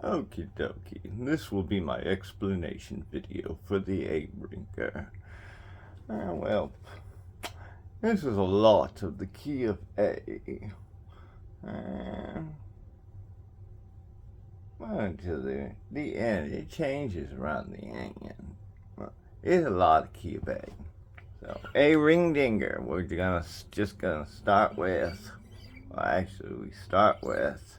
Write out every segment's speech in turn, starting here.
Okie dokie, this will be my explanation video for the A ringer. Well, this is a lot of the key of A. Until the end, it changes around the end. Well, it's a lot of key of A. So, A ring dinger, we're just gonna start with, well, actually we start with,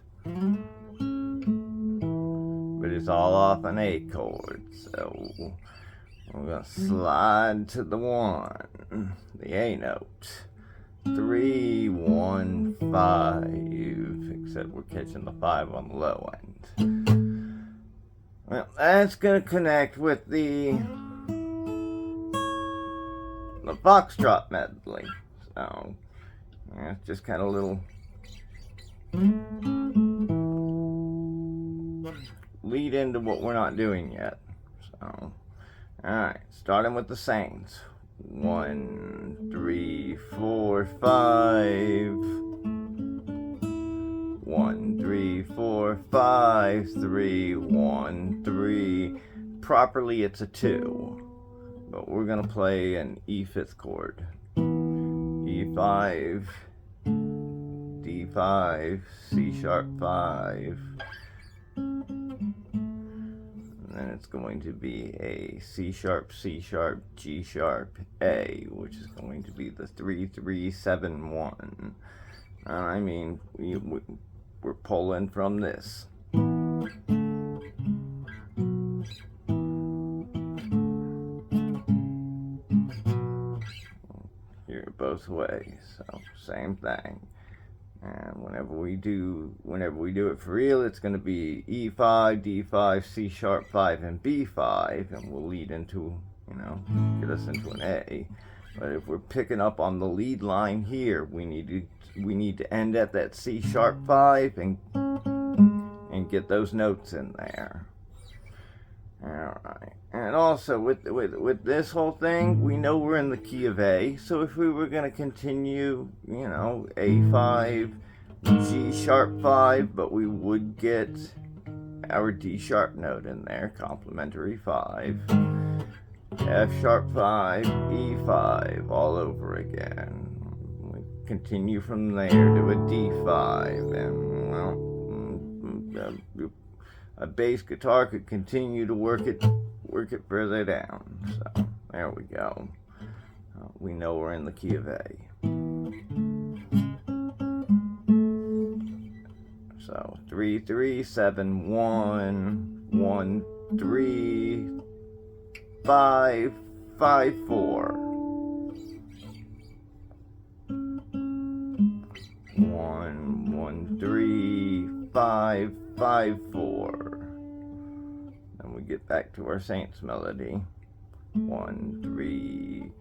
but it's all off an A chord, so we're gonna slide to the 1, the A note. 3, 1, 5, except we're catching the 5 on the low end. Well, that's gonna connect with the foxtrot medley. So, yeah, it's just kind of a little lead into what we're not doing yet. So, alright, starting with the Saints. 1, 3, 4, 5. 1, 3, 4, 5, 3, 1, 3. Properly, it's a 2. But we're going to play an E fifth chord. E5, D5, C sharp 5. And then it's going to be a C sharp, G sharp, A, which is going to be the 3, 3, 7, 1. I mean, we're pulling from this. Here both ways, so same thing. And whenever we do it for real, it's going to be E5, D5, C sharp 5, and B5, and we'll lead into, get us into an A. But if we're picking up on the lead line here, we need to end at that C sharp 5 and get those notes in there. Alright, and also with this whole thing, we know we're in the key of A, so if we were going to continue, A5, G sharp 5, but we would get our D sharp note in there, complementary 5, F sharp 5, E5, all over again. We continue from there to a D5, and, a bass guitar could continue to work it further down. So there we go. We know we're in the key of A. So 3, 3, 7, 1, 1, 3, 5, 5, 4. 1, 1, 3, 5, 5, 4. Then we get back to our Saints melody. 1, 3,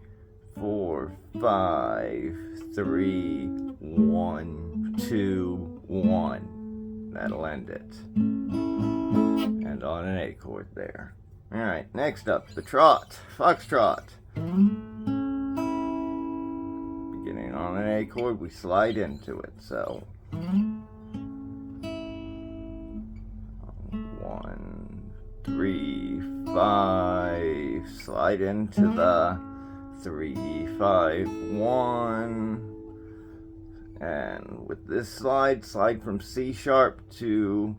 4, 5, 3, 1, 2, 1. That'll end it. And on an A chord there. Alright, next up, the trot, foxtrot. Beginning on an A chord, we slide into it, so 1, 3, 5, slide into the 3, 5, 1, and with this slide from C sharp to,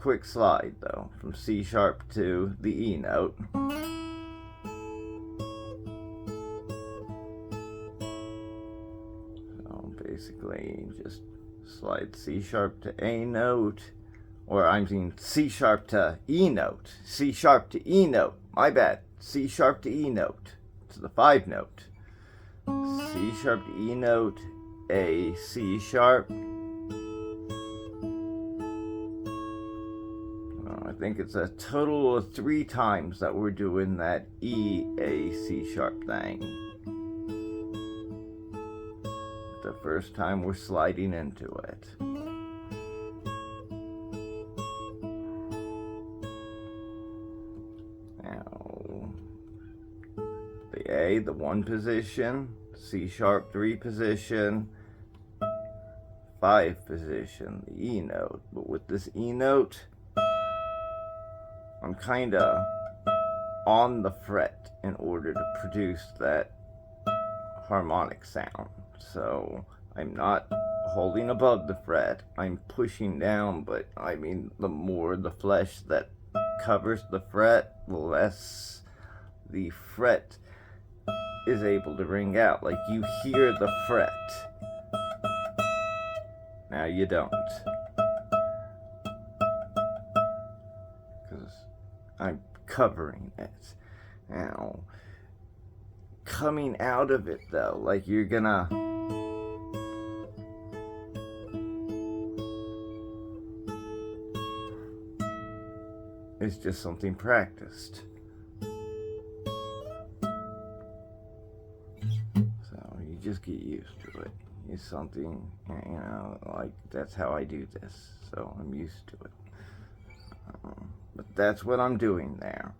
quick slide though, from C sharp to the E note. So basically just slide C sharp to A note, or I mean C sharp to E note, C sharp to E note, my bad, C sharp to E note, to the 5 note, C sharp to E note, A, C sharp. I think it's a total of 3 times that we're doing that E, A, C sharp thing. The first time we're sliding into it. The A, the 1 position, C sharp 3 position, 5 position, the E note. But with this E note, I'm kind of on the fret in order to produce that harmonic sound. So I'm not holding above the fret, I'm pushing down, but I mean, the more the flesh that covers the fret, the less the fret is able to ring out. Like, you hear the fret. Now you don't. Because I'm covering it. Now, coming out of it though, like you're gonna it's just something practiced. So you just get used to it. It's something, you know, like that's how I do this. So I'm used to it. But that's what I'm doing there.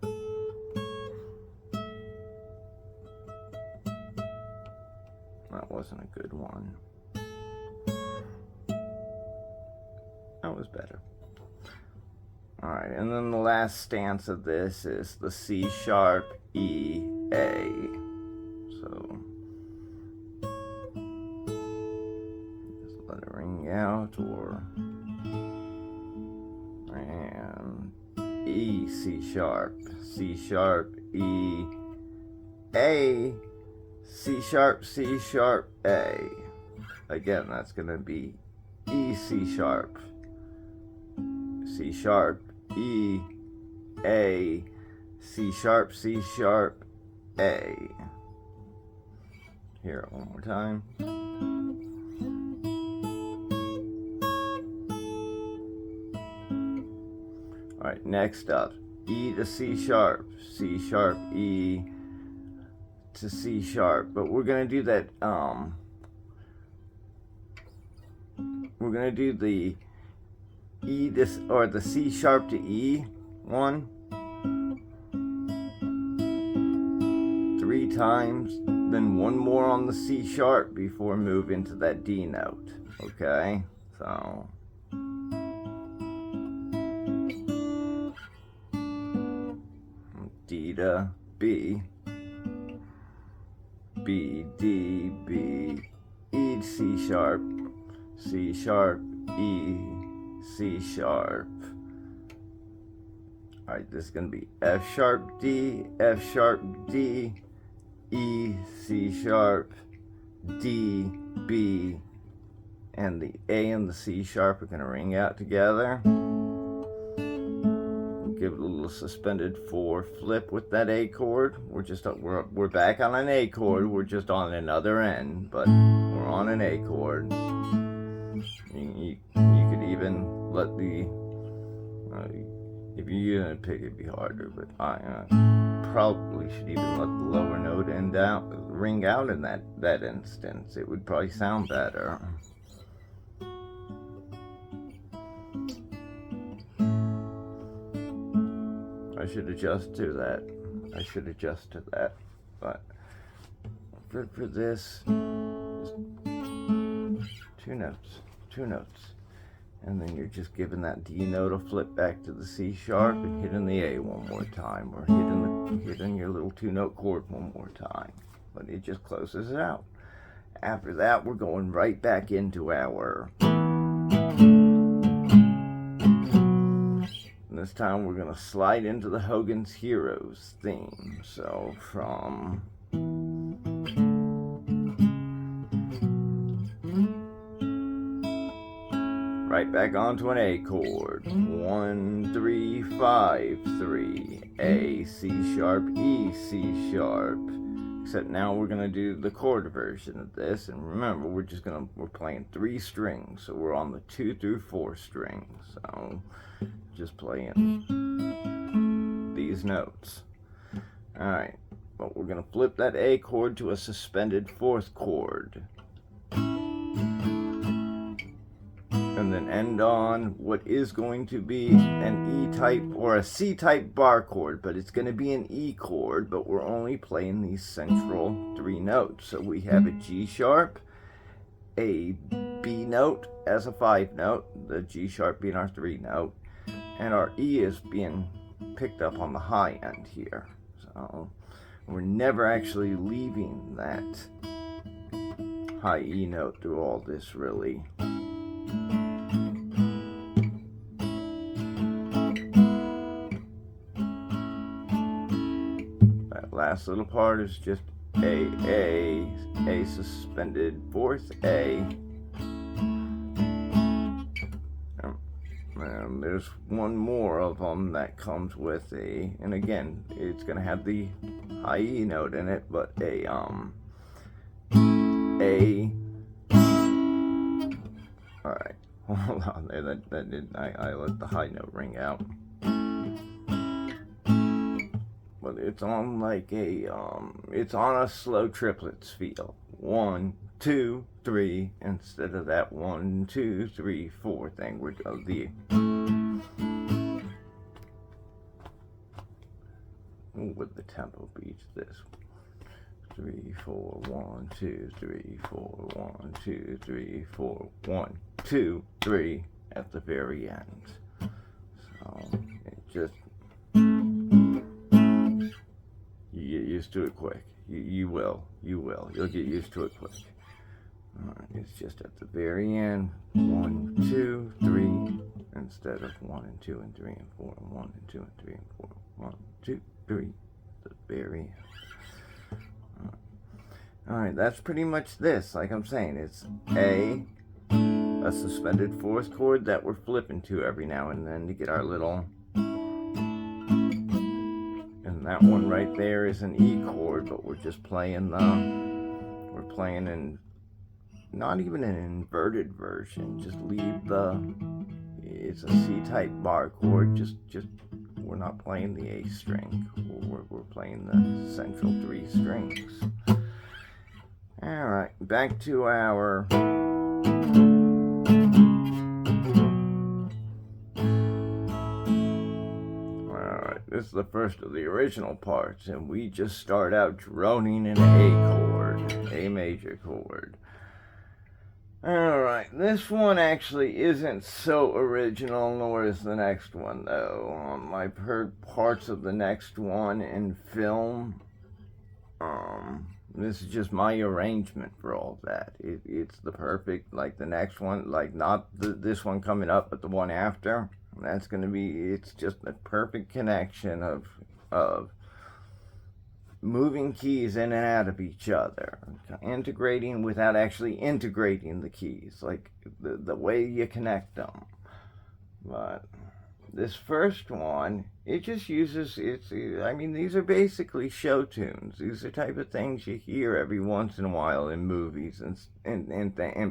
That wasn't a good one. That was better. Alright, and then the last stance of this is the C sharp, E, A. So, just let it ring out, or, and E, C sharp, E, A, C sharp, A. Again, that's going to be E, C sharp, E, A, C sharp, A. Hear it one more time. Alright, next up, E to C sharp, E to C sharp. But we're going to do that, we're going to do the E to, or the C sharp to E one 3 times, then one more on the C sharp before move into that D note. Okay, so D to B, B, D, B, E to C sharp, E, C sharp. Alright, this is going to be F sharp, D, E, C sharp, D, B, and the A and the C sharp are going to ring out together. Give it a little suspended 4 flip with that A chord. We're back on an A chord. We're just on another end, but we're on an A chord. You could even let the if you're gonna pick, it'd be harder, but I probably should even let the lower note ring out in that instance. It would probably sound better. I should adjust to that. But for this, just 2 notes. And then you're just giving that D note a flip back to the C sharp and hitting the A one more time, or hitting your little 2-note chord one more time. But it just closes it out. After that, we're going right back into our. And this time we're gonna slide into the Hogan's Heroes theme. So from right back onto an A chord. 1, 3, 5, 3. A, C sharp, E, C sharp. Except now we're gonna do the chord version of this, and remember we're playing 3 strings, so we're on the 2 through 4 strings. So just playing these notes. Alright, but we're gonna flip that A chord to a suspended 4th chord. And then end on what is going to be an E-type or a C-type bar chord, but it's going to be an E chord, but we're only playing these central 3 notes. So we have a G sharp, a B note as a 5 note, the G sharp being our 3 note, and our E is being picked up on the high end here. So we're never actually leaving that high E note through all this, really. That last little part is just A suspended fourth, A. And there's one more of them that comes with and again, it's gonna have the high E note in it, but A. Alright, hold on there, that didn't, I let the high note ring out. But it's on like it's on a slow triplets feel. 1, 2, 3, instead of that 1, 2, 3, 4 thing. We're the with the tempo beats this. 3, 4, 1, 2, 3, 4, 1, 2, 3, 4, 1, 2, 3 at the very end. So it just, you get used to it quick. You will. You'll get used to it quick. Alright, it's just at the very end. 1, 2, 3, instead of 1 and 2 and 3 and 4 and 1 and 2 and 3 and 4. 1, 2, 3, the very end. Alright, that's pretty much this. Like I'm saying, it's a suspended fourth chord that we're flipping to every now and then to get our little. And that one right there is an E chord, but we're just playing we're playing in, not even an inverted version. Just leave it's a C-type bar chord. Just we're not playing the A string. We're playing the central 3 strings. Alright, back to our this is the first of the original parts, and we just start out droning an A chord, A major chord. Alright, this one actually isn't so original, nor is the next one, though. I've heard parts of the next one in film. This is just my arrangement for all that. It's the perfect, like the next one, like not this one coming up, but the one after. That's going to be, it's just a perfect connection of moving keys in and out of each other, integrating without actually integrating the keys, like the way you connect them. But this first one, it just uses, I mean, these are basically show tunes. These are type of things you hear every once in a while in movies and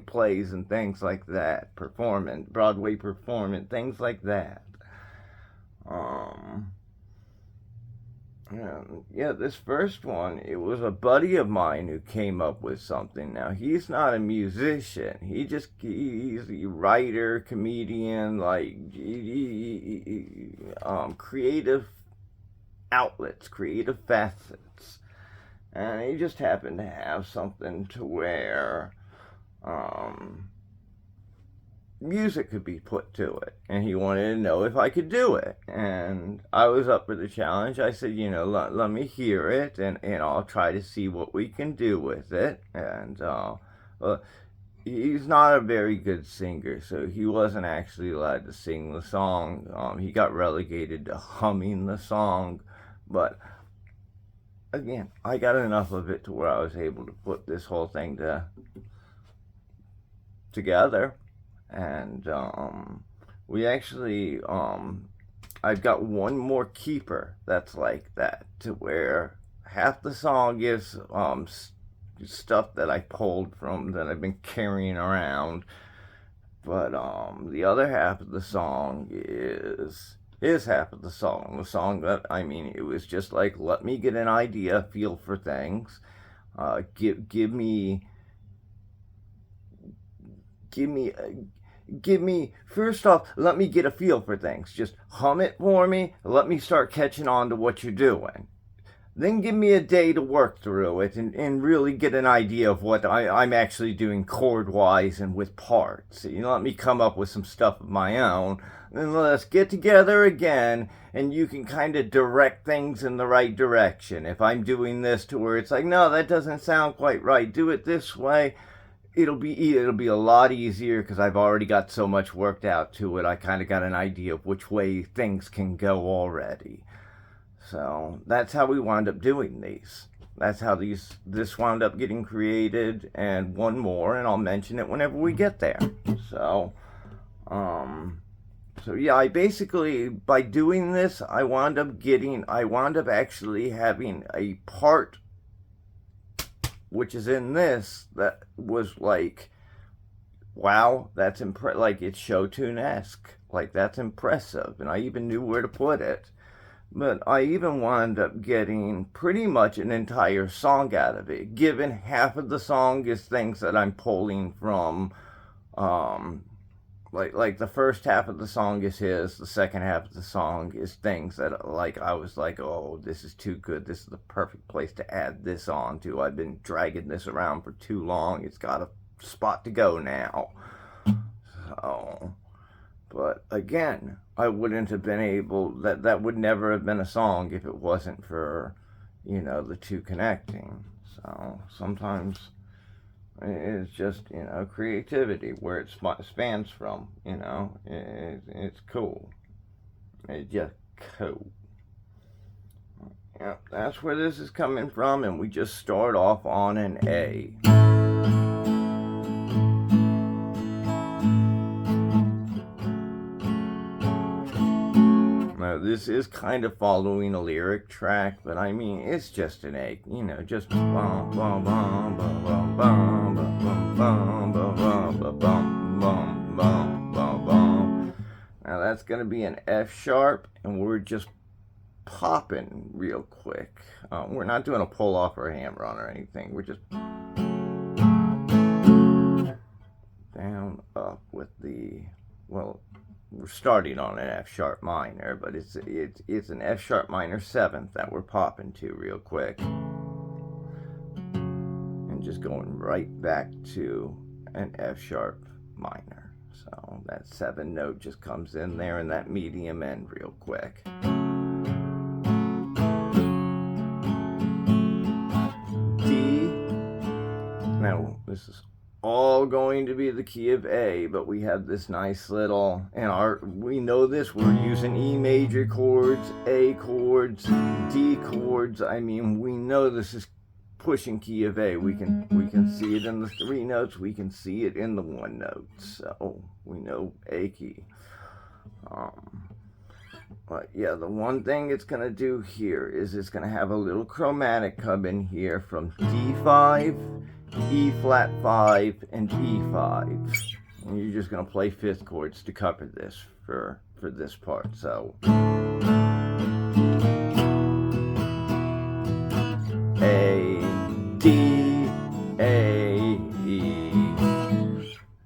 plays and things like that, Broadway performance, things like that. Yeah, this first one, it was a buddy of mine who came up with something. Now, he's not a musician. He's a writer, comedian, like, creative outlets, creative facets. And he just happened to have something to where, music could be put to it, and he wanted to know if I could do it, and I was up for the challenge. I said, let me hear it, and I'll try to see what we can do with it. And well, he's not a very good singer, so he wasn't actually allowed to sing the song. He got relegated to humming the song, but again, I got enough of it to where I was able to put this whole thing together. And we actually, I've got one more keeper that's like that, to where half the song is stuff that I pulled from, that I've been carrying around, but the other half of the song is half of the song that, I mean, it was just like, let me get an idea, feel for things, give me first off, let me get a feel for things. Just hum it for me. Let me start catching on to what you're doing. then give me a day to work through it and really get an idea of what I'm actually doing chord-wise and with parts. You let me come up with some stuff of my own, then let's get together again, and you can kind of direct things in the right direction. If I'm doing this to where it's like, no, that doesn't sound quite right, do it this way, it'll be a lot easier because I've already got so much worked out to it. I kind of got an idea of which way things can go already. So that's how we wound up doing these. That's how this wound up getting created, and one more, and I'll mention it whenever we get there. So, so yeah, I basically, by doing this, I wound up actually having a part which is in this that was like, wow, that's like it's show tune-esque. Like, that's impressive, and I even knew where to put it. But I even wound up getting pretty much an entire song out of it, given half of the song is things that I'm pulling from, like the first half of the song is his, the second half of the song is things that, like, I was like, oh, this is too good, this is the perfect place to add this on to. I've been dragging this around for too long, it's got a spot to go now. So... But again, I wouldn't have been able, that would never have been a song if it wasn't for, the two connecting. So sometimes it's just, creativity where it spans from, it's cool. It's just cool. Yeah, that's where this is coming from, and we just start off on an A. This is kind of following a lyric track, but I mean, it's just an A, just bum bum bum bum bum bum bum bum bum bum bum bum bum bum. Now that's gonna be an F sharp, and we're just popping real quick. We're not doing a pull off or a hammer on or anything. We're just down up with the, well, we're starting on an F sharp minor, but it's an F sharp minor 7th that we're popping to real quick, and just going right back to an F sharp minor. So that 7 note just comes in there in that medium end real quick. D. Now this is all going to be the key of A, but we have this nice little, and we know this, we're using E major chords, A chords, D chords. I mean, we know this is pushing key of A. We can see it in the 3 notes, we can see it in the 1 note, so we know A key. But yeah, the one thing it's gonna do here is it's gonna have a little chromatic come in here from D5, E flat 5, and E5. And you're just gonna play 5th chords to cover this for this part. So A, D, A, E.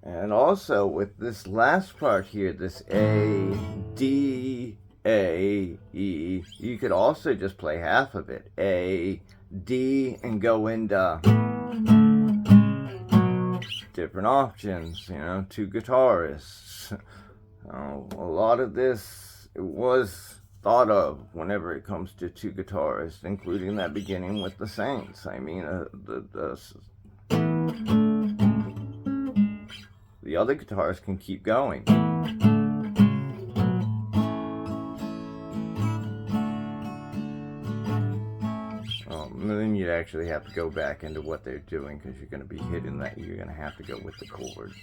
And also with this last part here, this A, D, A, E, you could also just play half of it. A, D, and go into different options, 2 guitarists. A lot of this was thought of whenever it comes to 2 guitarists, including that beginning with the Saints. I mean, the other guitars can keep going. And then you'd actually have to go back into what they're doing, because you're going to be hitting that. You're going to have to go with the chords.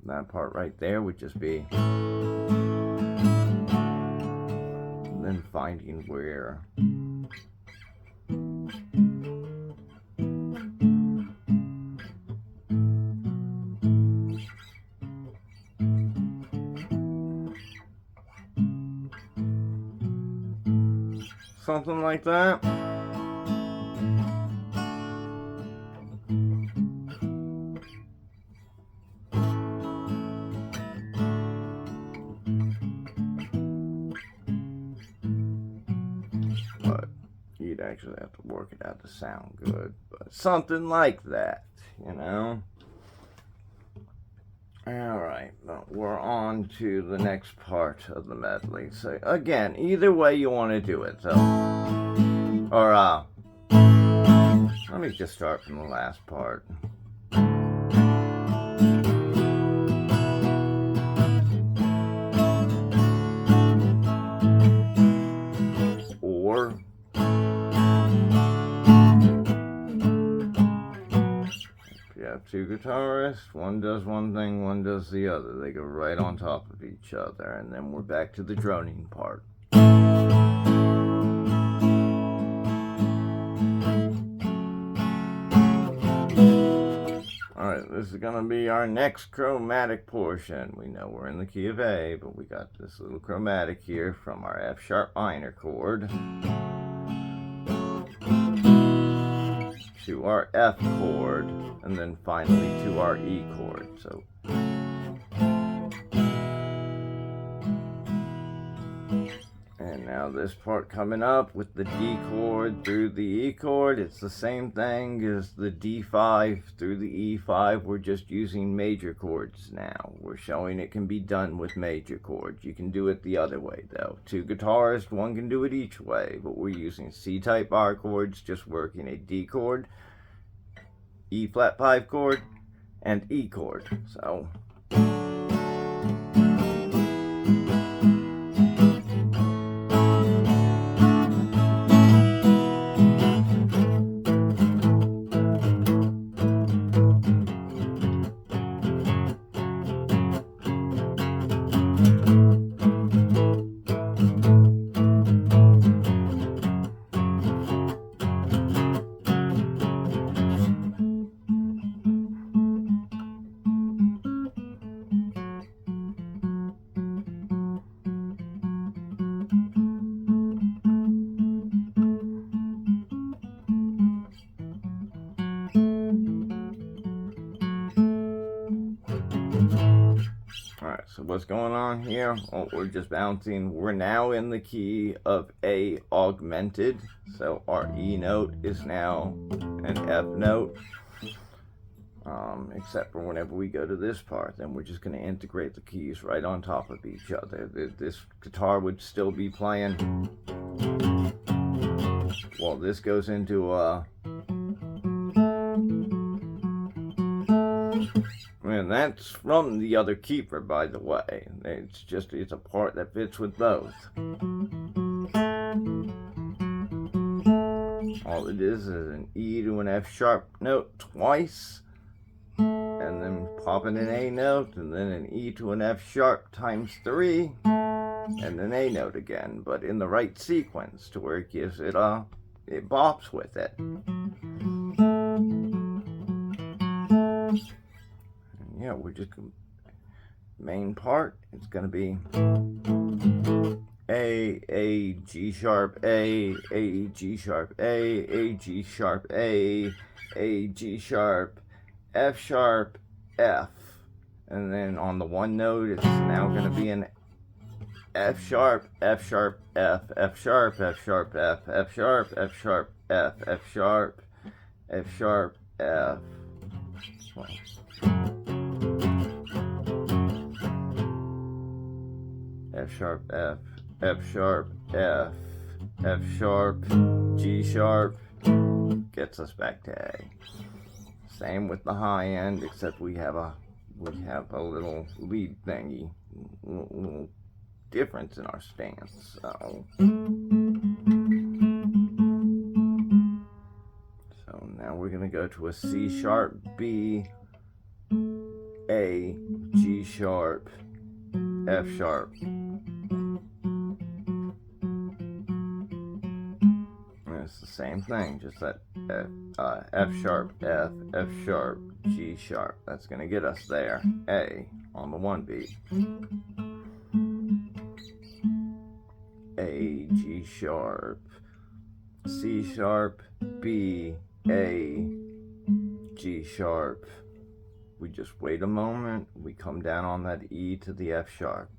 That part right there would just be then finding where something like that. actually have to work it out to sound good, but something like that, you know. Alright, we're on to the next part of the medley. So, again, either way you want to do it, so. Or, let me just start from the last part. Or. You have two guitarists, one does one thing, one does the other. They go right on top of each other, and then we're back to the droning part. Alright, this is going to be our next chromatic portion. We know we're in the key of A, but we got this little chromatic here from our F sharp minor chord to our F chord, and then finally to our E chord. So, and now this part coming up with the D chord through the E chord, it's the same thing as the D5 through the E5. We're just using major chords now. We're showing it can be done with major chords. You can do it the other way though. Two guitarists, one can do it each way, but we're using C-type bar chords, just working a D chord, E flat 5 chord, and E chord. So, alright, so what's going on here? Well, we're just bouncing. We're now in the key of A augmented. So our E note is now an F note. Except for whenever we go to this part, then we're just going to integrate the keys right on top of each other. This guitar would still be playing. Well, this goes into and that's from the other keeper, by the way. It's a part that fits with both. All it is an E to an F sharp note twice, and then popping an A note, and then an E to an F sharp times 3, and an A note again, but in the right sequence to where it gives it it bops with it. Yeah, we're just main part. It's gonna be A, G sharp, A, G sharp, A, G sharp, A, G sharp, F sharp, F, and then on the one note, it's now gonna be an F sharp, F sharp, F, F sharp, F sharp, F, F sharp, F sharp, F, F sharp, F sharp, F. Well, F sharp, F, F sharp, F, F sharp, G sharp, gets us back to A. Same with the high end, except we have a little lead thingy, little difference in our stance. So now we're gonna go to a C sharp, B, A, G sharp, F sharp. And it's the same thing, just that F sharp, F, F sharp, G sharp. That's going to get us there. A on the one beat. A, G sharp, C sharp, B, A, G sharp. We just wait a moment, we come down on that E to the F sharp.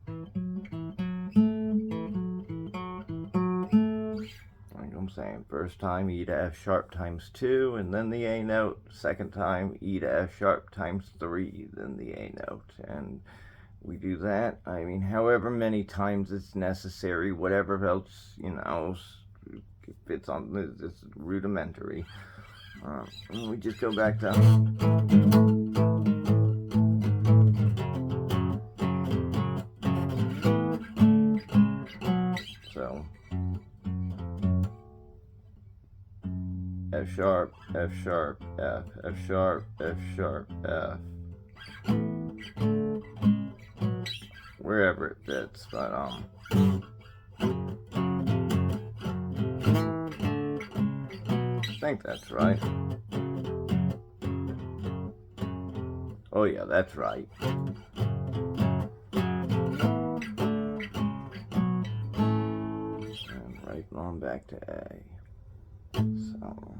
saying. First time E to F sharp times 2, and then the A note. Second time E to F sharp times 3, then the A note. And we do that, I mean, however many times it's necessary, whatever else, fits on this rudimentary. And we just go back to so F sharp, F sharp, F, F sharp, F sharp, F. Wherever it fits, but I think that's right. Oh yeah, that's right. And right on back to A. So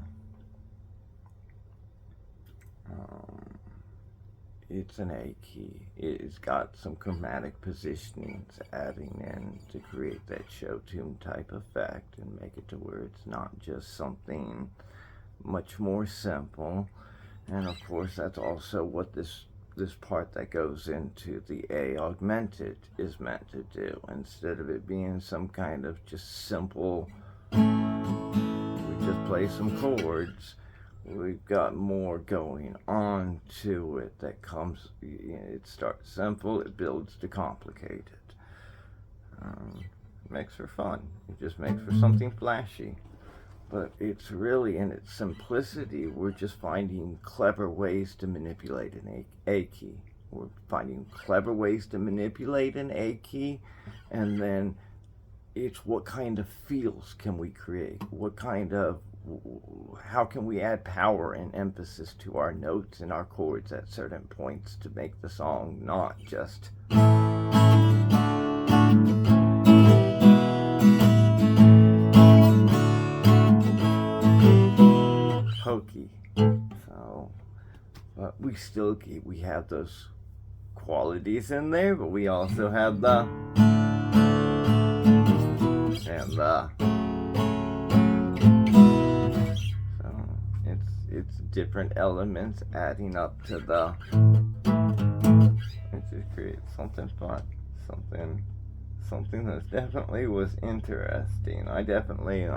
it's an A key. It's got some chromatic positionings adding in to create that show tune type effect and make it to where it's not just something much more simple. And of course, that's also what this part that goes into the A augmented is meant to do. Instead of it being some kind of just simple, we just play some chords, we've got more going on to it that comes, it starts simple, it builds to complicated. Makes for fun. It just makes for something flashy. But it's really, in its simplicity, we're just finding clever ways to manipulate an A key. We're finding clever ways to manipulate an A key, and then it's what kind of feels can we create? How can we add power and emphasis to our notes and our chords at certain points to make the song not just hokey. So, but we have those qualities in there, but we also have the and the. So it's different elements adding up to the. It just creates something fun, something that definitely was interesting. I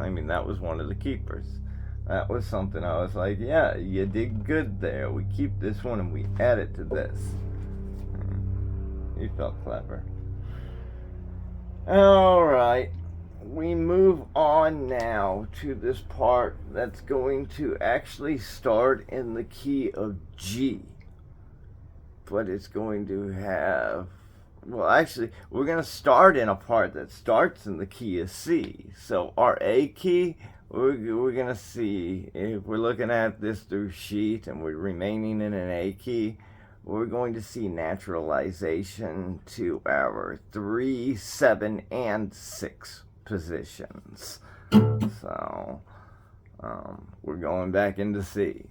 mean, that was one of the keepers. That was something I was like, yeah, you did good there. We keep this one and we add it to this. You felt clever. Alright, we move on now to this part that's going to actually start in the key of G. But it's going to have, well, actually, we're going to start in a part that starts in the key of C. So our A key, we're going to see, if we're looking at this through sheet and we're remaining in an A key, we're going to see naturalization to our 3, 7, and 6 positions. So we're going back into C.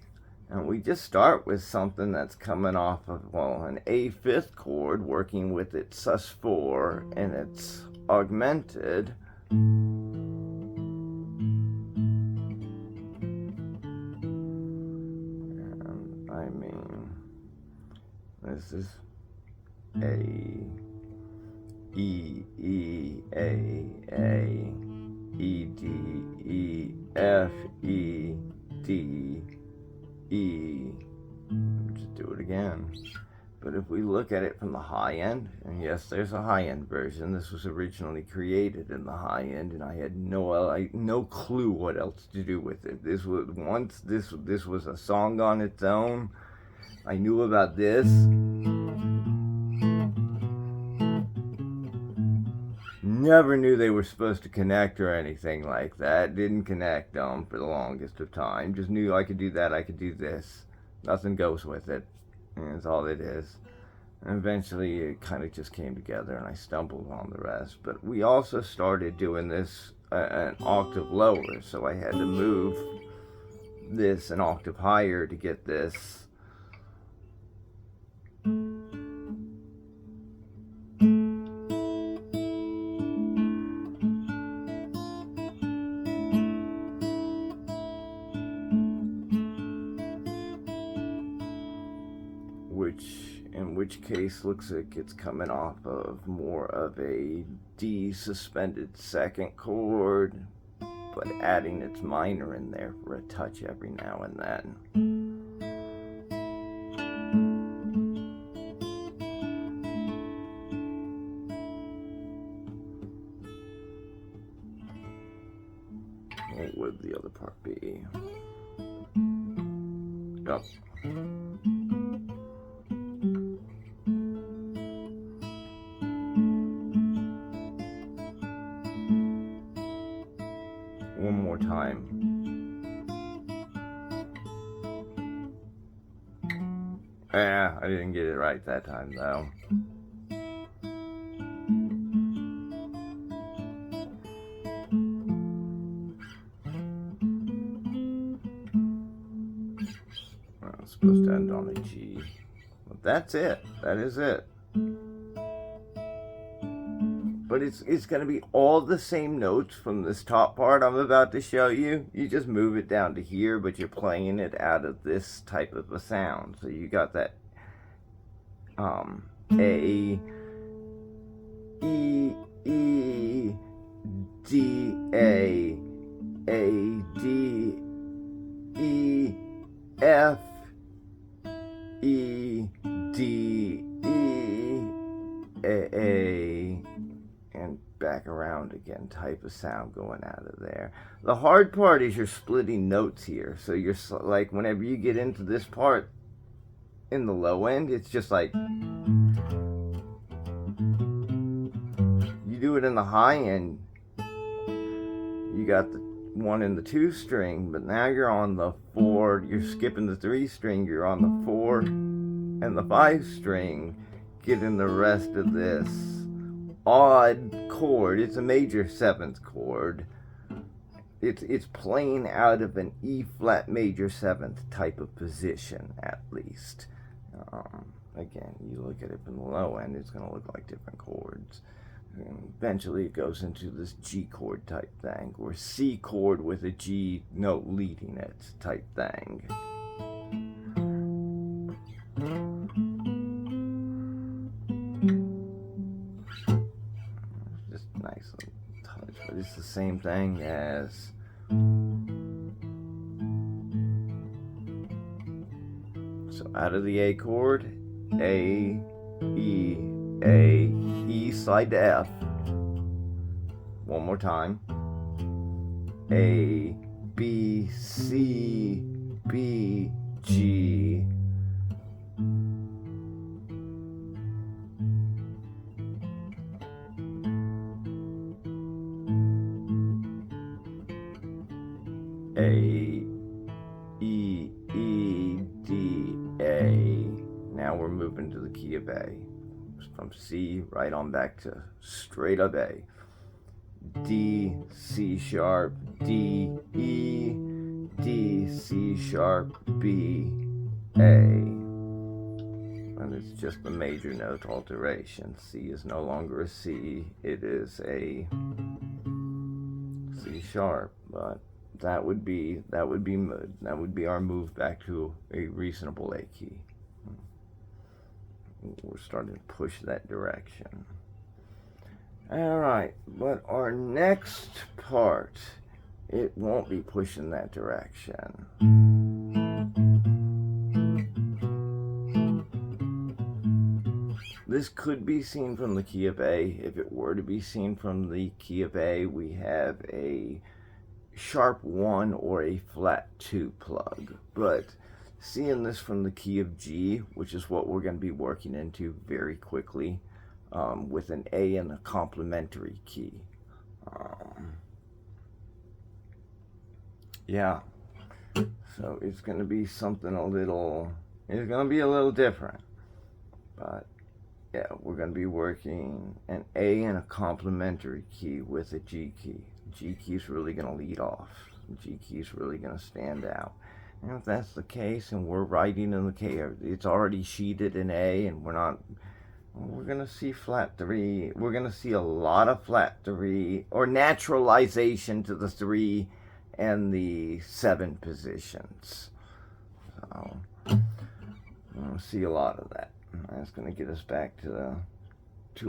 And we just start with something that's coming off of, well, an A5th chord working with its sus4 and its augmented. And I mean, this is A, E, E, A, E, D, E, F, E, D, E. Just do it again. But if we look at it from the high end, and yes, there's a high end version. This was originally created in the high end, and I had no clue what else to do with it. This was a song on its own. I knew about this. Never knew they were supposed to connect or anything like that. Didn't connect them for the longest of time. Just knew I could do that, I could do this. Nothing goes with it. And that's all it is. And eventually it kind of just came together and I stumbled on the rest. But we also started doing this an octave lower. So I had to move this an octave higher to get this. in which case looks like it's coming off of more of a D suspended second chord, but adding its minor in there for a touch every now and then. What would the other part be? Yep. One more time. Yeah, I didn't get it right that time though. Well, it's supposed to end on a G. But that's it. That is it. But it's going to be all the same notes from this top part I'm about to show you. You just move it down to here, but you're playing it out of this type of a sound. So you got that A, E, E, D, A, D, E, F, E, D, E, A, and back around again type of sound going out of there. The hard part is you're splitting notes here. So you're like, whenever you get into this part in the low end, it's just like, you do it in the high end, you got the 1 and the 2 string, but now you're on the 4, you're skipping the 3 string, you're on the 4 and the 5 string, getting the rest of this odd chord. It's a major 7th chord. It's playing out of an E flat major 7th type of position, at least. Again, you look at it from the low end, it's going to look like different chords. And eventually it goes into this G chord type thing, or C chord with a G note leading it type thing. Just nice little touch, but it's the same thing as so out of the A chord, A, E, slide to F. One more time. A, B, C, B, G. A, E, D, A. Now we're moving to the key of A. From C right on back to straight up A. D, C sharp, D, E, D, C sharp, B, A. And it's just a major note alteration. C is no longer a C, it is a C sharp, but that would be our move back to a reasonable A key. We're starting to push that direction. Alright, but our next part, it won't be pushing that direction. This could be seen from the key of A. If it were to be seen from the key of A, we have a sharp 1 or a flat 2 plug. But seeing this from the key of G, which is what we're going to be working into very quickly, with an A and a complementary key. Yeah, so it's going to be something it's going to be a little different. But yeah, we're going to be working an A and a complementary key with a G key. G key is really going to lead off. G key is really going to stand out. And if that's the case, and we're writing in the K, it's already sheeted in A, and we're going to see flat 3. We're going to see a lot of flat 3, or naturalization to the 3 and the 7 positions. So, we're going to see a lot of that. That's going to get us back to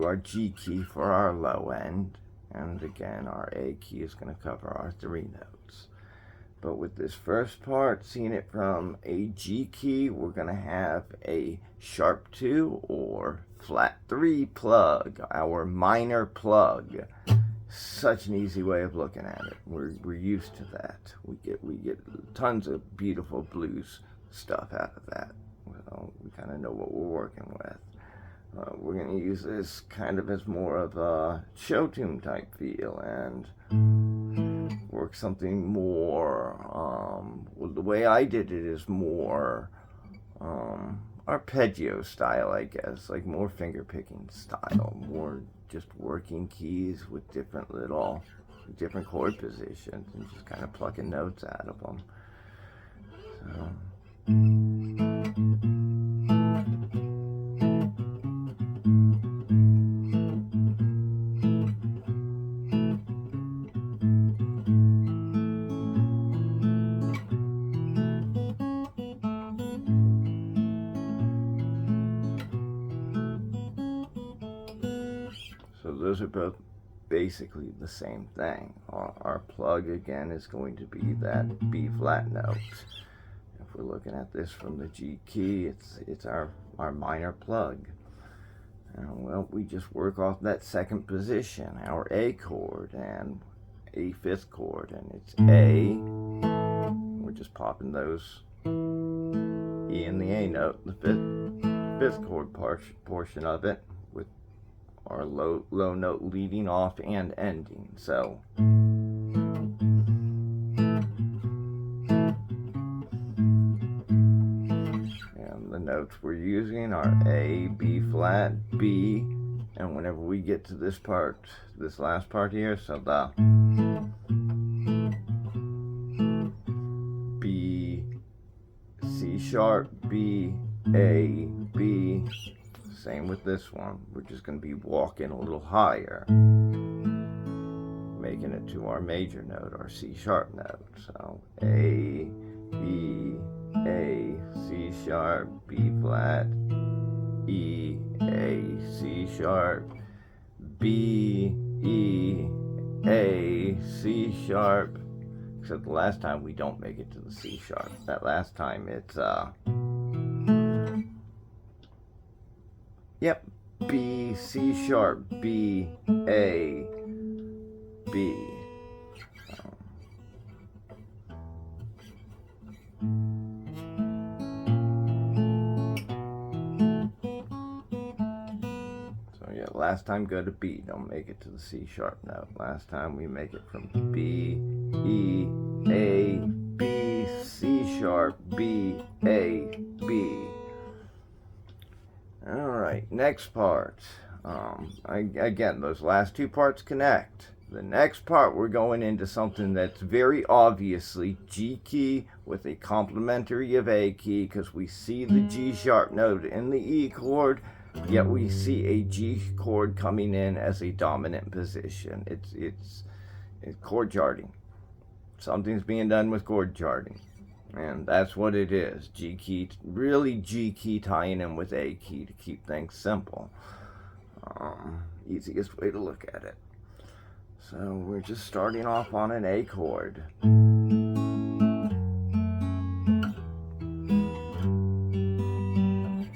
our G key for our low end. And again, our A key is going to cover our 3 notes. But with this first part, seeing it from a G key, we're going to have a sharp 2 or flat 3 plug, our minor plug. Such an easy way of looking at it. We're used to that. We get tons of beautiful blues stuff out of that. Well, we kind of know what we're working with. We're going to use this kind of as more of a show tune type feel and work something more, well, the way I did it is more arpeggio style, I guess, like more finger picking style, more just working keys with different chord positions and just kind of plucking notes out of them. So those are both basically the same thing. Our plug again is going to be that B flat note. If we're looking at this from the G key, it's our minor plug. And well, we just work off that second position, our A chord and a 5th chord, and it's A. We're just popping those E and the A note, the 5th chord portion of it, with our low note leading off and ending. So and the notes we're using are A, B flat, B, and whenever we get to this part, this last part here, so the B, C sharp, B, A, B. Same with this one. We're just going to be walking a little higher, making it to our major note, our C sharp note. So A, E, A, C sharp, B flat, E, A, C sharp, B, E, A, C sharp. Except the last time we don't make it to the C sharp. That last time it's yep, B, C sharp, B, A, B. So yeah, last time go to B, don't make it to the C sharp note. Last time we make it from B, E, A, B, C sharp, B, A, B. Alright, next part. Again, those last 2 parts connect. The next part, we're going into something that's very obviously G key with a complementary of A key, because we see the G sharp note in the E chord, yet we see a G chord coming in as a dominant position. It's chord charting. Something's being done with chord charting. And that's what it is. G key, really G key tying in with A key to keep things simple. Easiest way to look at it. So we're just starting off on an A chord.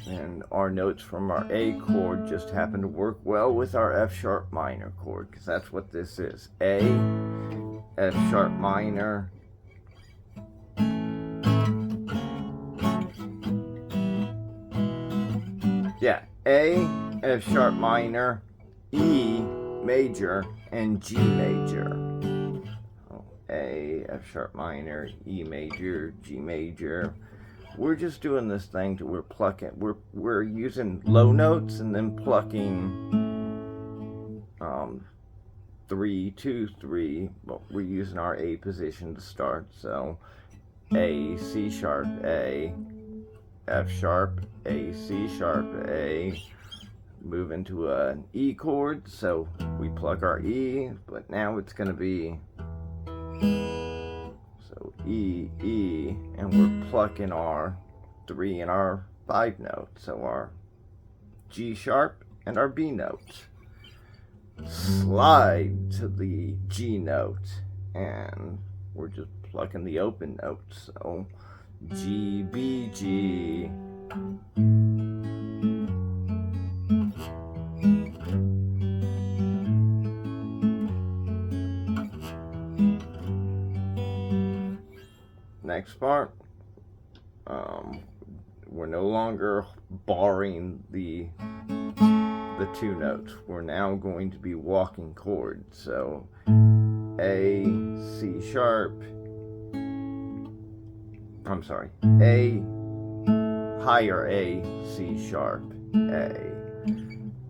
And our notes from our A chord just happen to work well with our F sharp minor chord, because that's what this is. A, F sharp minor, yeah, A, F sharp minor, E major, and G major. A, F sharp minor, E major, G major. We're just doing this thing to we're using low notes and then plucking 3, 2, 3, but we're using our A position to start. So A, C sharp, A, F sharp, A, C sharp, A, move into an E chord, so we pluck our E, but now it's going to be, so E, E, and we're plucking our 3 and our 5 notes, so our G sharp, and our B note. Slide to the G note, and we're just plucking the open note. So G, B, G. Next part, we're no longer barring the two notes. We're now going to be walking chords. So A, C sharp. I'm sorry, A, higher A, C sharp, A.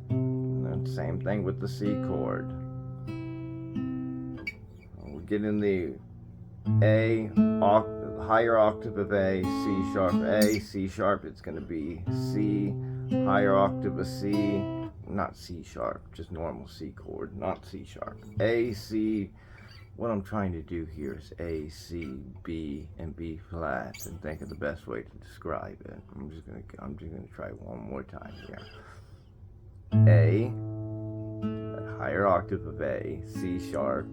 And then same thing with the C chord. We get in the A, higher octave of A, C sharp, A, C sharp. It's going to be C, higher octave of C, not C sharp, just normal C chord, not C sharp. A, C. What I'm trying to do here is A, C, B, and B flat, and think of the best way to describe it. I'm just gonna try one more time here. A, that higher octave of A, C sharp,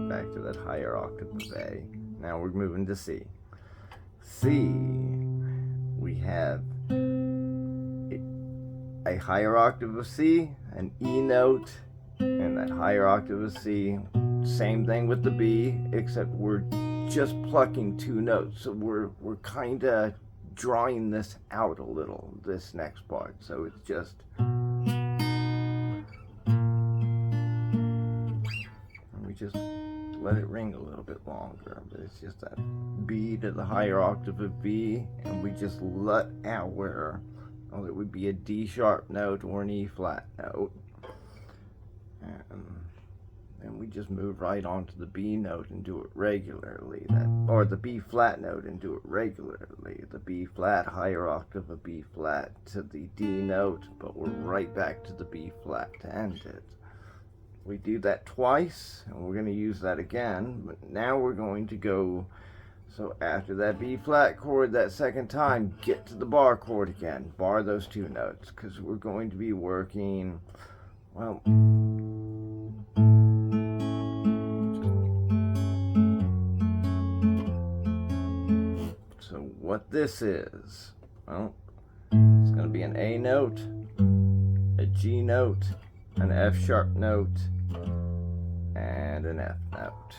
back to that higher octave of A. Now we're moving to C. C, we have a higher octave of C, an E note, and that higher octave of C. Same thing with the B, except we're just plucking two notes. So we're kind of drawing this out a little, this next part. So it's just, and we just let it ring a little bit longer. But it's just that B to the higher octave of B, and we just let our, well, it would be a D sharp note or an E flat note. And we just move right on to the B note and do it regularly, or the B flat note and do it regularly. The B flat, higher octave of B flat to the D note, but we're right back to the B flat to end it. We do that twice, and we're going to use that again, but now we're going to go, so after that B flat chord that second time, get to the bar chord again. Bar those two notes, because we're going to be working, well, what this is, well, it's going to be an A note, a G note, an F sharp note, and an F note.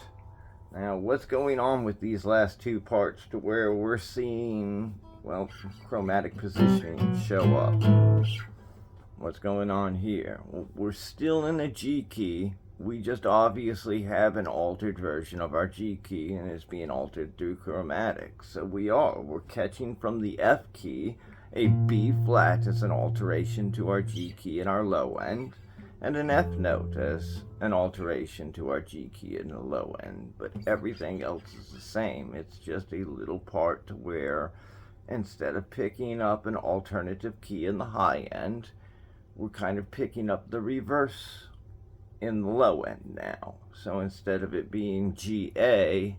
Now, what's going on with these last two parts to where we're seeing, well, chromatic positioning show up? What's going on here? Well, we're still in a G key. We just obviously have an altered version of our G key, and it's being altered through chromatics. So we're catching from the F key a B flat as an alteration to our G key in our low end, and an F note as an alteration to our G key in the low end. But everything else is the same. It's just a little part to where instead of picking up an alternative key in the high end, we're kind of picking up the reverse in the low end now. So instead of it being G-A,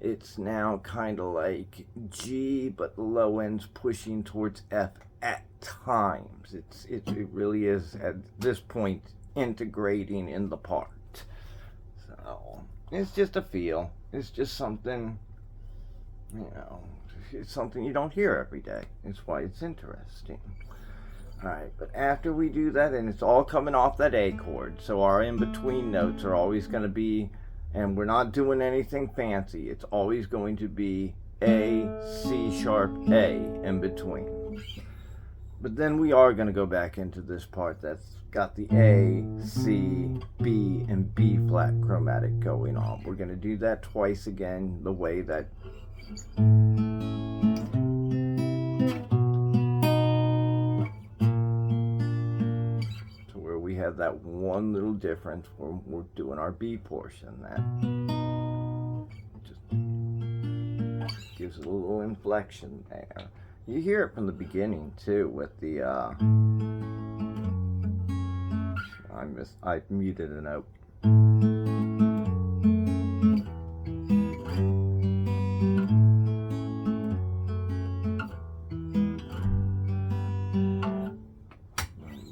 it's now kind of like G, but the low end's pushing towards F at times. It really is at this point integrating in the part. So it's just a feel. It's just something, it's something you don't hear every day. It's why it's interesting. Alright, but after we do that, and it's all coming off that A chord, so our in-between notes are always going to be, and we're not doing anything fancy, it's always going to be A, C sharp, A in between. But then we are going to go back into this part that's got the A, C, B, and B flat chromatic going on. We're going to do that twice again, the way that we have that one little difference when we're doing our B portion. That just gives it a little inflection there. You hear it from the beginning too with the I muted a note.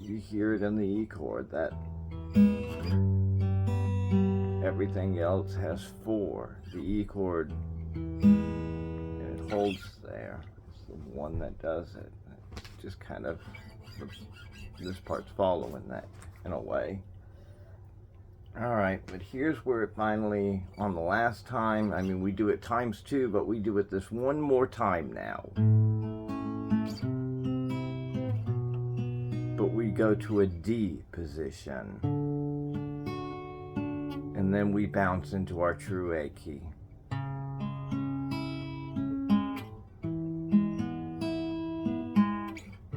You chord. That everything else has 4. The E chord, and it holds there. It's the one that does it. It's just kind of, this part's following that in a way. Alright, but here's where it finally, on the last time, I mean we do it times 2, but we do it this one more time now. But we go to a D position. And then we bounce into our true A key.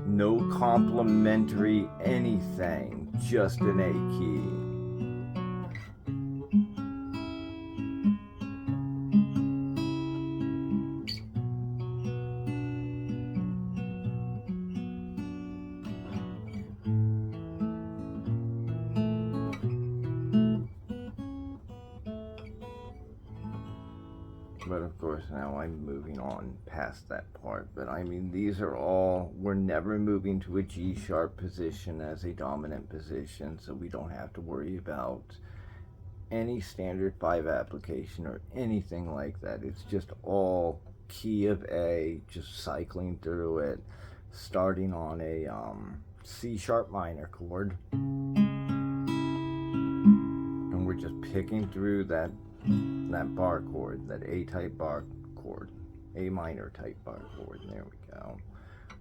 No complementary anything, just an A key. But of course now I'm moving on past that part. But I mean, these are all, we're never moving to a G sharp position as a dominant position, so we don't have to worry about any standard 5 application or anything like that. It's just all key of A, just cycling through it, starting on a C sharp minor chord, and we're just picking through that bar chord, that A type bar chord, A minor type bar chord, and there we go.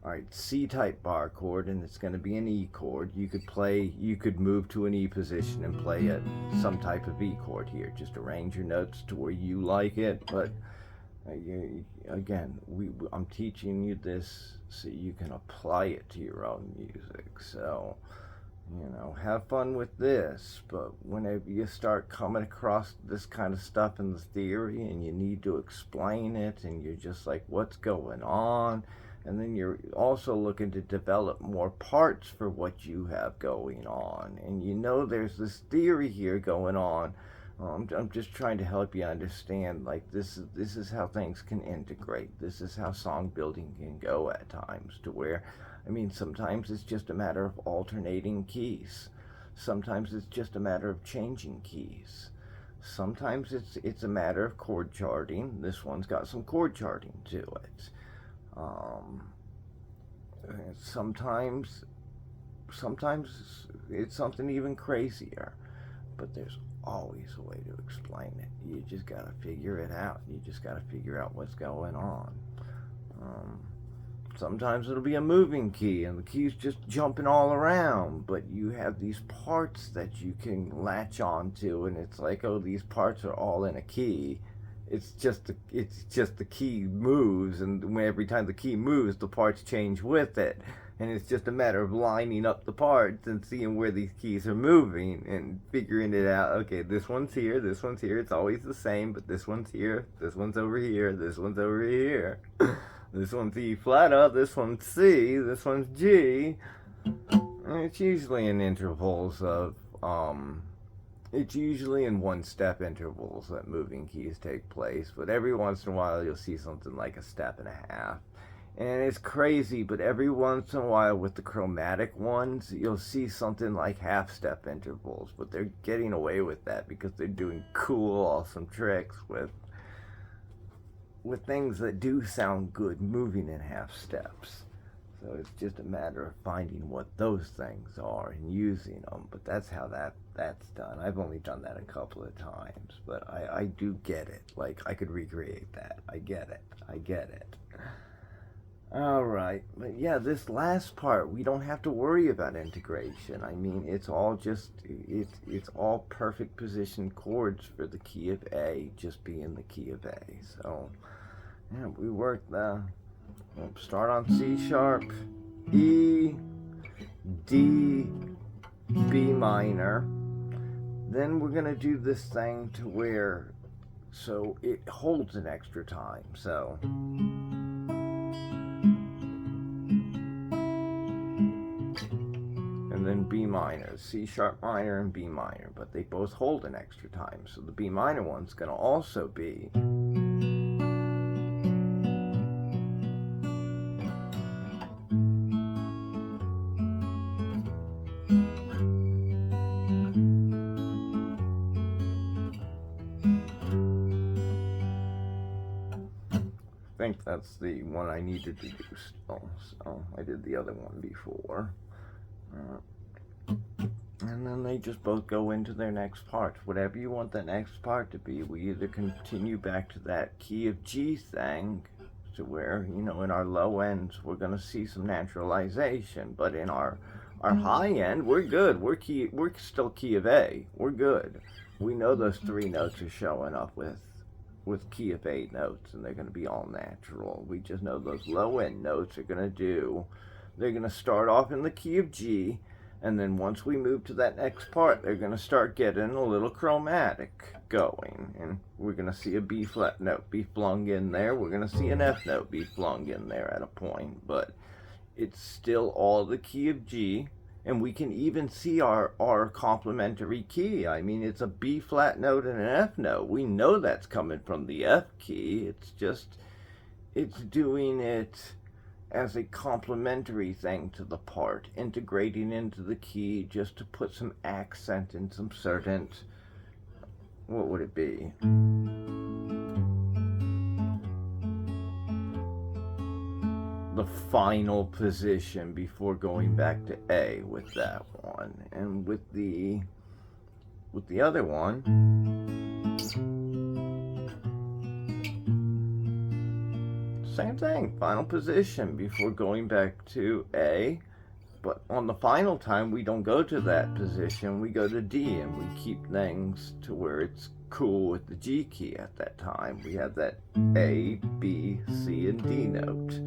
Alright, C type bar chord, and it's going to be an E chord. You could move to an E position and play some type of E chord here. Just arrange your notes to where you like it, but again, I'm teaching you this so you can apply it to your own music. So, you know, have fun with this, but whenever you start coming across this kind of stuff in the theory and you need to explain it and you're just like, what's going on? And then you're also looking to develop more parts for what you have going on. And you know there's this theory here going on. I'm just trying to help you understand, like, this is how things can integrate. This is how song building can go at times, to where, I mean, sometimes it's just a matter of alternating keys. Sometimes it's just a matter of changing keys. Sometimes it's a matter of chord charting. This one's got some chord charting to it. Sometimes it's something even crazier. But there's always a way to explain it. You just gotta figure it out. You just gotta figure out what's going on. Sometimes it'll be a moving key and the key's just jumping all around, but you have these parts that you can latch onto, and it's like, oh, these parts are all in a key. It's just the key moves, and every time the key moves, the parts change with it. And it's just a matter of lining up the parts and seeing where these keys are moving and figuring it out. Okay, this one's here, it's always the same, but this one's here, this one's over here, this one's over here. This one's E flat up, this one's C, this one's G. And it's usually in intervals of, it's usually in 1-step intervals that moving keys take place, but every once in a while you'll see something like a step and a half. And it's crazy, but every once in a while with the chromatic ones, you'll see something like half-step intervals, but they're getting away with that because they're doing cool, awesome tricks with things that do sound good moving in half steps. So it's just a matter of finding what those things are and using them, but that's how that's done. I've only done that a couple of times, but I do get it. Like, I could recreate that. I get it. Alright, but yeah, this last part, we don't have to worry about integration. I mean, it's all just, it's all perfect position chords for the key of A, just being the key of A. So, yeah, we work we'll start on C sharp, E, D, B minor. Then we're going to do this thing to where, so it holds an extra time, so. And then B minor, C sharp minor and B minor, but they both hold an extra time. So the B minor one's going to also be think that's the one I needed to do still. So I did the other one before. And then they just both go into their next parts. Whatever you want the next part to be, we either continue back to that key of G thing, to where, you know, in our low ends, we're going to see some naturalization. But in our high end, we're good. We're still key of A. We're good. We know those 3 notes are showing up with key of A notes, and they're going to be all natural. We just know those low end notes are going to they're going to start off in the key of G, and then once we move to that next part, they're going to start getting a little chromatic going. And we're going to see a B flat note be flung in there. We're going to see an F note be flung in there at a point. But it's still all the key of G. And we can even see our complementary key. I mean, it's a B flat note and an F note. We know that's coming from the F key. It's just, it's doing it as a complementary thing to the part, integrating into the key just to put some accent and some certain, what would it be? The final position before going back to A with that one. And with the other one, same thing, final position before going back to A. But on the final time, we don't go to that position, we go to D, and we keep things to where it's cool with the G key at that time. We have that A, B, C, and D note.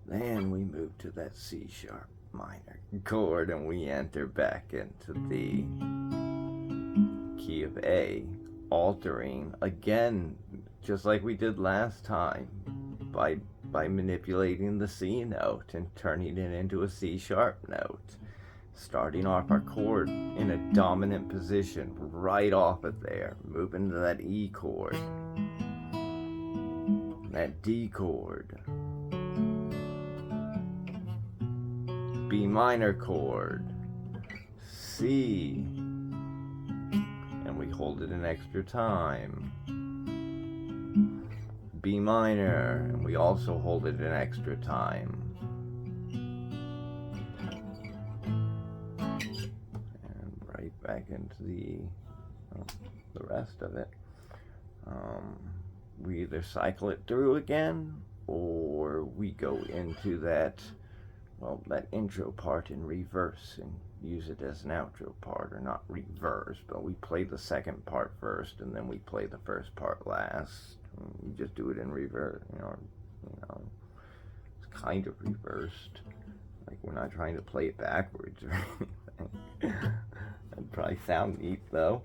Then we move to that C sharp minor chord, and we enter back into the key of A, altering again, just like we did last time, by manipulating the C note and turning it into a C sharp note, starting off our chord in a dominant position right off of there, moving to that E chord, that D chord, B minor chord, C, and we hold it an extra time, B minor, and we also hold it an extra time, and right back into the rest of it. We either cycle it through again, or we go into that intro part in reverse and use it as an outro part, or not reverse, but we play the second part first and then we play the first part last. We just do it in reverse, it's kind of reversed. Like, we're not trying to play it backwards or anything. That'd probably sound neat though.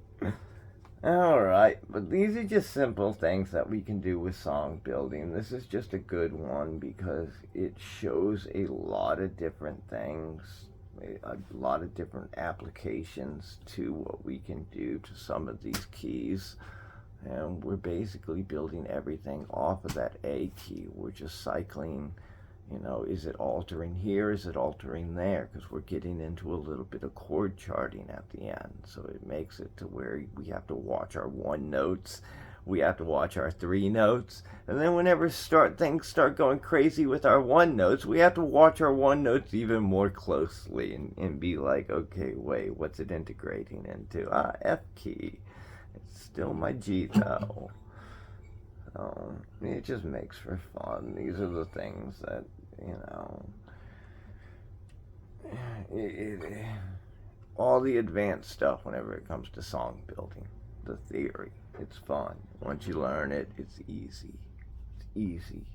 Alright, but these are just simple things that we can do with song building. This is just a good one because it shows a lot of different things, a lot of different applications to what we can do to some of these keys. And we're basically building everything off of that A key. We're just cycling, is it altering here? Is it altering there? Because we're getting into a little bit of chord charting at the end. So it makes it to where we have to watch our 1 notes. We have to watch our 3 notes. And then whenever things start going crazy with our 1 notes, we have to watch our 1 notes even more closely and be like, okay, wait, what's it integrating into? F key. It's still my G though. So it just makes for fun. These are the things that, all the advanced stuff whenever it comes to song building, the theory, it's fun. Once you learn it, it's easy. It's easy.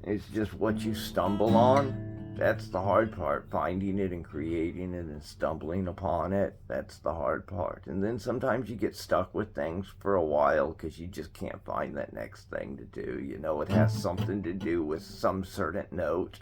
It's just what you stumble on. That's the hard part. Finding it and creating it and stumbling upon it. That's the hard part. And then sometimes you get stuck with things for a while because you just can't find that next thing to do. It has something to do with some certain note,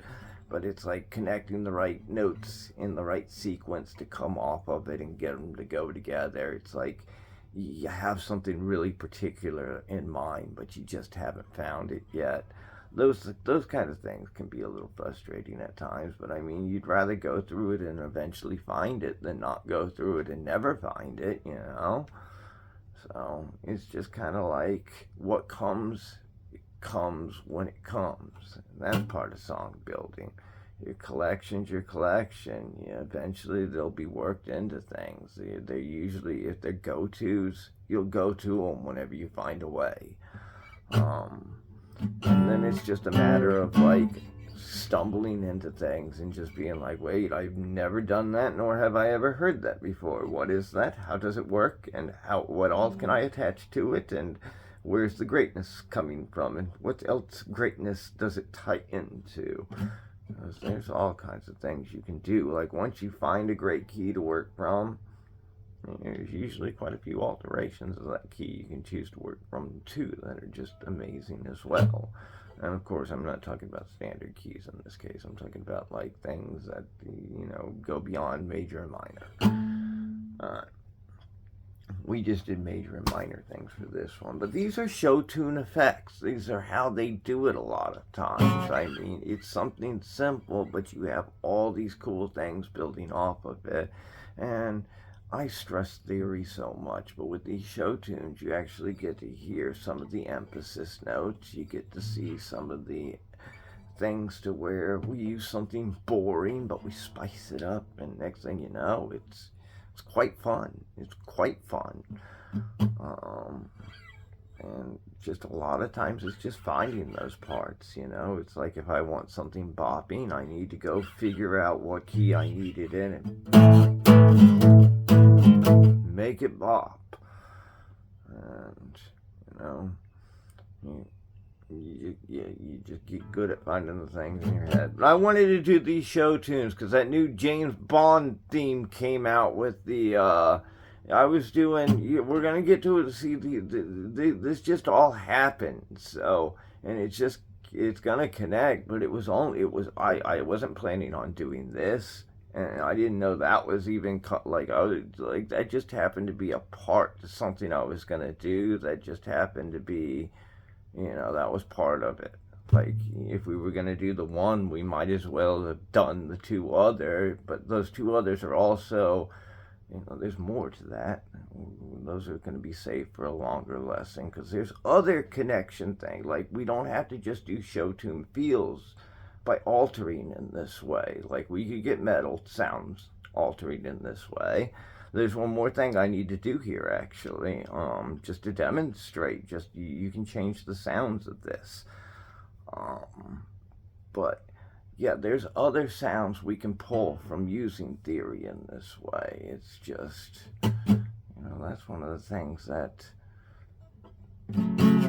but it's like connecting the right notes in the right sequence to come off of it and get them to go together. It's like you have something really particular in mind, but you just haven't found it yet. Those kind of things can be a little frustrating at times, but I mean, you'd rather go through it and eventually find it than not go through it and never find it, So it's just kind of like what comes comes when it comes. And that's part of song building. Your collection's your collection. Yeah, eventually they'll be worked into things. They're usually, if they're go-tos, you'll go to them whenever you find a way. And then it's just a matter of like stumbling into things and just being like, wait, I've never done that, nor have I ever heard that before. What is that? How does it work? And what all can I attach to it? And where's the greatness coming from? And what else greatness does it tie into? Because there's all kinds of things you can do. Like once you find a great key to work from, there's usually quite a few alterations of that key you can choose to work from too that are just amazing as well. And of course, I'm not talking about standard keys in this case. I'm talking about like things that, go beyond major and minor. We just did major and minor things for this one. But these are show tune effects. These are how they do it a lot of times. I mean, it's something simple, but you have all these cool things building off of it. And I stress theory so much, but with these show tunes, you actually get to hear some of the emphasis notes. You get to see some of the things to where we use something boring, but we spice it up, and next thing you know, it's quite fun. It's quite fun. And just a lot of times it's just finding those parts, It's like if I want something bopping, I need to go figure out what key I need it in and make it bop. And, you just get good at finding the things in your head. But I wanted to do these show tunes because that new James Bond theme came out with the, we're going to get to it, see, this just all happened, so, and it's going to connect, but I wasn't planning on doing this, and I didn't know that was even, that just happened to be a part of something I was going to do, that just happened to be, that was part of it. Like, if we were going to do the one, we might as well have done the two other, but those two others are also, there's more to that. Those are going to be saved for a longer lesson, because there's other connection things. Like, we don't have to just do show tune feels by altering in this way. Like, we could get metal sounds altering in this way. There's one more thing I need to do here, actually, just to demonstrate. Just you can change the sounds of this. But yeah, there's other sounds we can pull from using theory in this way. It's just, that's one of the things that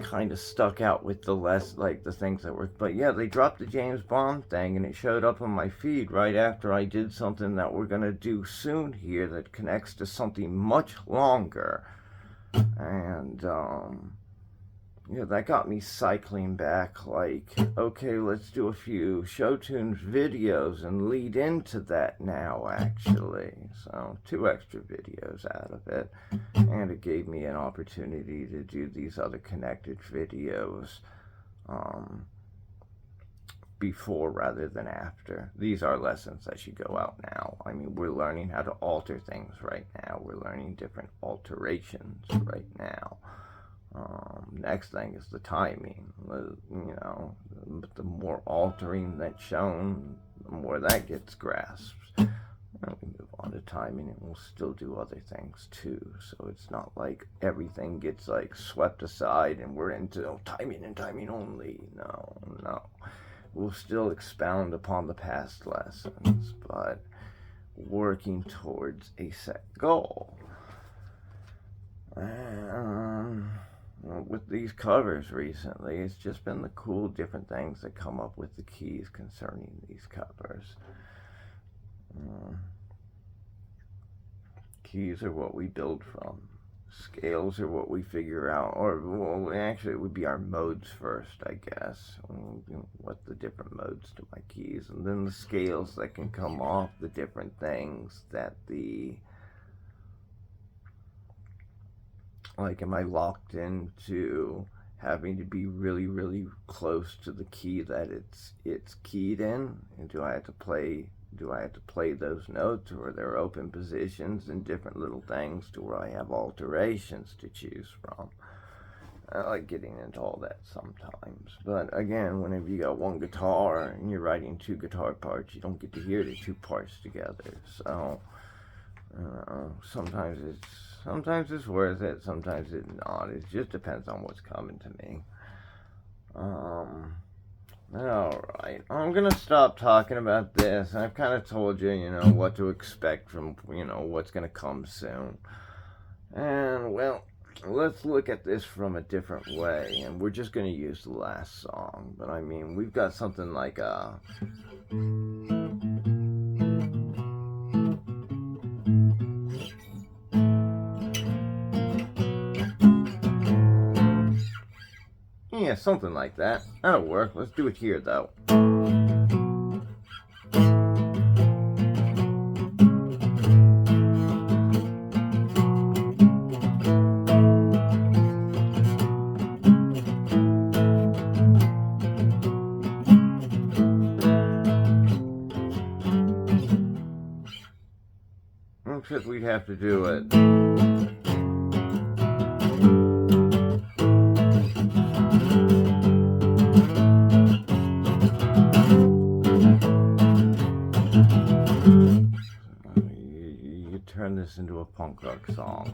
kind of stuck out with the things that were, but yeah, they dropped the James Bond thing and it showed up on my feed right after I did something that we're going to do soon here that connects to something much longer. And, that got me cycling back, like, okay, let's do a few show tunes videos and lead into that now, actually. So, 2 extra videos out of it. And it gave me an opportunity to do these other connected videos before rather than after. These are lessons that should go out now. I mean, we're learning how to alter things right now. We're learning different alterations right now. Next thing is the timing. The more altering that's shown, the more that gets grasped. And we move on to timing, and we'll still do other things too. So it's not like everything gets like swept aside and we're into timing and timing only. No. We'll still expound upon the past lessons, but working towards a set goal. With these covers recently, it's just been the cool different things that come up with the keys concerning these covers. Keys are what we build from. Scales are what we figure out, actually it would be our modes first, I guess. What the different modes to my keys, and then the scales that can come off the different things that like, am I locked into having to be really, really close to the key that it's keyed in? And do I have to play those notes, or are there open positions and different little things to where I have alterations to choose from? I like getting into all that sometimes. But again, whenever you got one guitar and you're writing two guitar parts, you don't get to hear the two parts together. So sometimes it's worth it, sometimes it's not. It just depends on what's coming to me. Alright, I'm gonna stop talking about this. I've kind of told you, what to expect from, what's gonna come soon. And, well, let's look at this from a different way. And we're just gonna use the last song. But, I mean, we've got something like a... Yeah, something like that. That'll work. Let's do it here, though. Except we'd have to do it. You turn this into a punk rock song.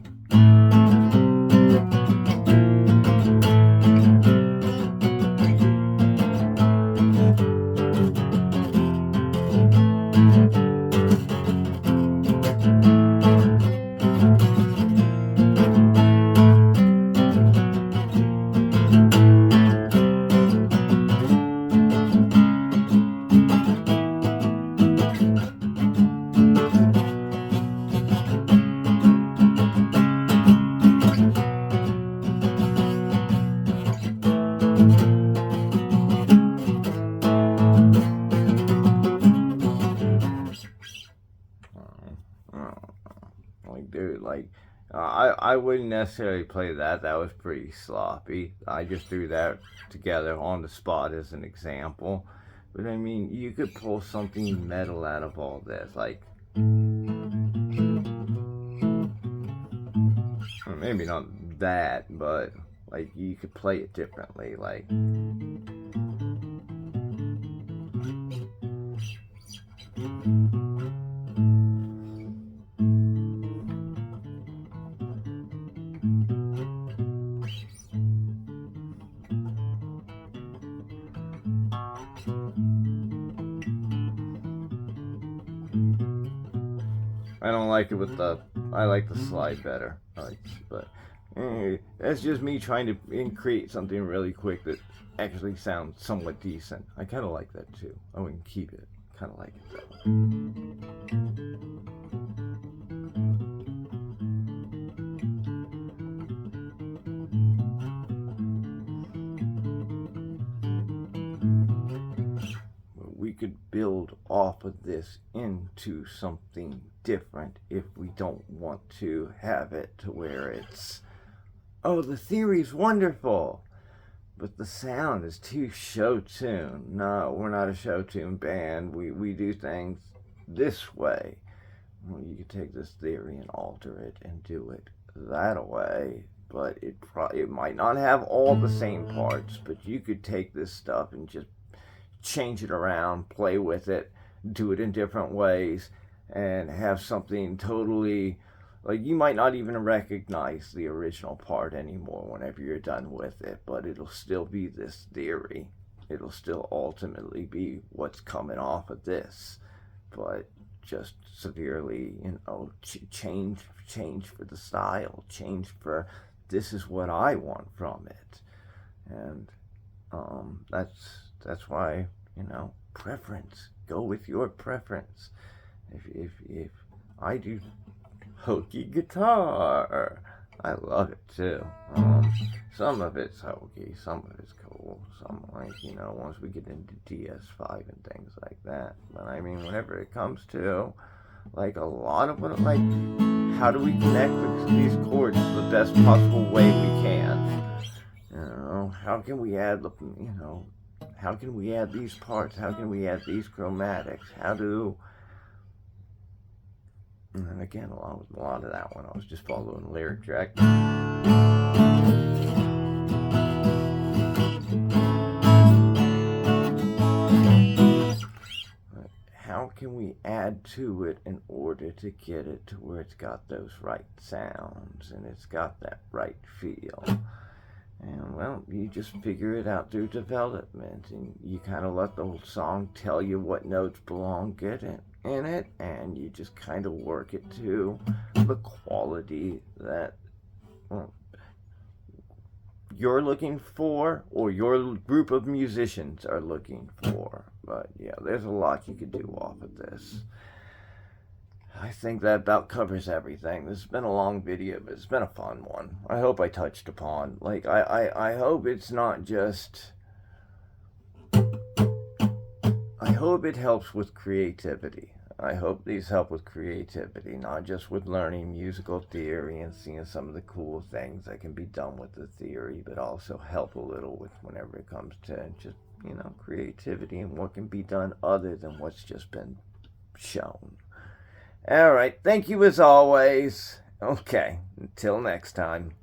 I wouldn't necessarily play that. That was pretty sloppy. I just threw that together on the spot as an example. But I mean, you could pull something metal out of all this. Like, or maybe not that, but like you could play it differently. Like, I don't like it with the. I like the slide better. But that's just me trying to create something really quick that actually sounds somewhat decent. I kind of like that too. I wouldn't keep it. Kind of like it though. We could build off of this into something different if we don't want to have it to where it's, oh, the theory's wonderful, but the sound is too show tune. No, we're not a show tune band. We do things this way. Well, you could take this theory and alter it and do it that way, but it might not have all the same parts, but you could take this stuff and just change it around, play with it, do it in different ways, and have something totally, like, you might not even recognize the original part anymore whenever you're done with it, but it'll still be this theory. It'll still ultimately be what's coming off of this, but just severely, change for the style, change for this is what I want from it. And that's why, preference. Go with your preference. If I do hokey guitar, I love it too. Some of it's hokey, some of it's cool, some once we get into DS5 and things like that. But I mean, whenever it comes to like a lot of what, like, how do we connect with these chords the best possible way we can? How can we add how can we add these parts? How can we add these chromatics? And again, a lot of that one, I was just following the lyric track. we add to it in order to get it to where it's got those right sounds and it's got that right feel. And well, you just figure it out through development, and you kind of let the whole song tell you what notes belong in it, and you just kind of work it to the quality that, well, you're looking for, or your group of musicians are looking for. But yeah, there's a lot you could do off of this. I think that about covers everything. This has been a long video, but it's been a fun one. I hope I touched upon, like, I hope it's not just, I hope it helps with creativity. I hope these help with creativity, not just with learning musical theory and seeing some of the cool things that can be done with the theory, but also help a little with whenever it comes to just, creativity and what can be done other than what's just been shown. All right, thank you as always. Okay, until next time.